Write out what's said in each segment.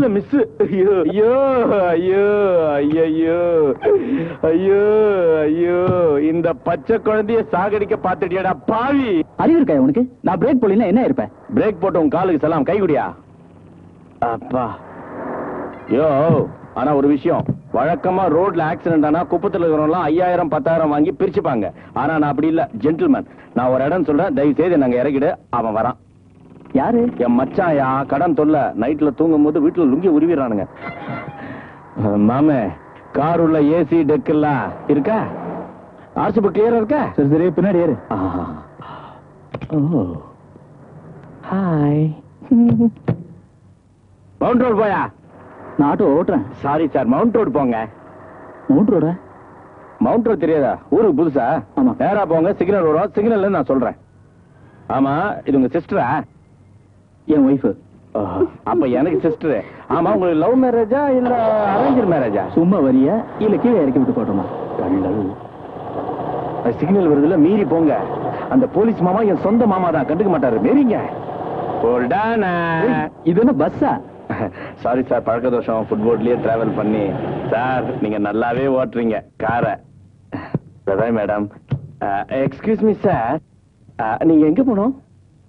அஞ்சுல மிஸ். ஐயோ ஐயோ ஐயோ ஐயோ ஐயோ ஐயோ, இந்த பச்சை குழந்தைய சாகடிக்க பாத்துட்டியாடா பாவி. அறிவு இருக்கா உனக்கு? நான் பிரேக் போடலாம் என்ன இருப்பேன்? பிரேக் போட்டு உன் காலுக்கு சலாம், கை குடியா. அப்பா யோ. ஆனா ஒரு விஷயம், வழக்கமா ரோட்ல ஆக்சிடென்ட் ஆனா குப்பத்துல இருக்கிறவங்க 5000 10,000 வாங்கி பிரிச்சுப்பாங்க. ஆனா நான் அப்படி இல்ல, ஜென்டில்மேன். நான் ஒரு இடம் சொல்றேன், தயவு செய்து நாங்க இறக்கிடு. அவன் வரான். யாரு? என் மச்சாயா, கடன் தொல்ல. நைட்ல தூங்கும் போது வீட்டுல லுங்கி உருவிடுறானுங்க. மாமே, கார் உள்ள ஏசி டெக் எல்லாம் இருக்கா? ஆர்சி புக் கிளியரா இருக்கா? சரி சரி, பின்னாடி ஏறு. ஹாய். மவுண்ட் ரோடு போயா? நான் ஆட்டோ ஓட்டுறேன். சாரி சார், மவுண்ட் ரோடு போங்க. மவுண்ட் ரோடா? மவுண்ட் ரோடு தெரியாதா? ஊருக்கு புதுசா? ஆமா. நேரா போங்க, சிக்னல் வரும். சிக்னல் நான் சொல்றேன். ஆமா, இது உங்க சிஸ்டரா? என் ஒய்ஃபு. அப்ப எனக்கு சிஸ்டர். ஆமா, உங்களுக்கு லவ் மேரேஜா இல்ல அரேஞ்ச் மேரேஜா? சும்மா வரியா இல்ல கீழே இறக்கி விட்டு போட்டோமா? சிக்னல் வருதுல, மீறி போங்க. அந்த போலீஸ் மாமா என் சொந்த மாமா தான், கண்டுக்க மாட்டாரு. மீறிங்க. இது என்ன பஸ்ஸா? சாரி சார், பழக்க தோஷம். ஃபுட்போர்ட்லயே டிராவல் பண்ணி. சார், நீங்க நல்லாவே ஓட்டுறீங்க காரை. மேடம், எக்ஸ்கியூஸ் மீ சார், நீங்க எங்க போனோம்?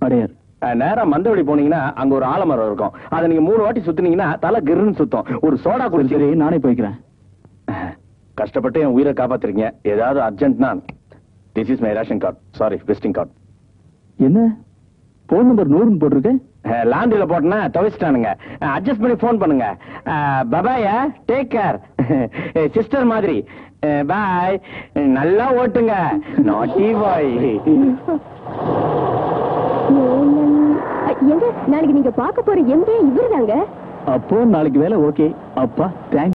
அடையார். நேரா மந்தவெளி போனீங்கன்னா அங்க ஒரு ஆலமரம் இருக்கும். அதை நீங்க 3 வாட்டி சுத்தினீங்கன்னா தலை கிருன்னு சுத்தம். ஒரு சோடா குடிச்சு. சரி, நானே போய்க்கிறேன். கஷ்டப்பட்டு என் உயிரை காப்பாத்துறீங்க. ஏதாவது அர்ஜென்ட்னா, this is my ration card. Sorry, visiting card. என்ன போன் நம்பர் 100 போட்டிருக்கேன்? லாண்டரியில போட்டனா துவைச்சிட்டானுங்க. அட்ஜஸ்ட் பண்ணி போன் பண்ணுங்க. பபாயா, டேக் கேர். சிஸ்டர் மாதிரி. பாய். நல்லா ஓட்டுங்க. நாட்டி பாய். எங்க நாளைக்கு நீங்க பார்க்க போற எம்பி இவர்தாங்க. அப்போ நாளைக்கு வேலை ஓகே. அப்பா தேங்க்ஸ்.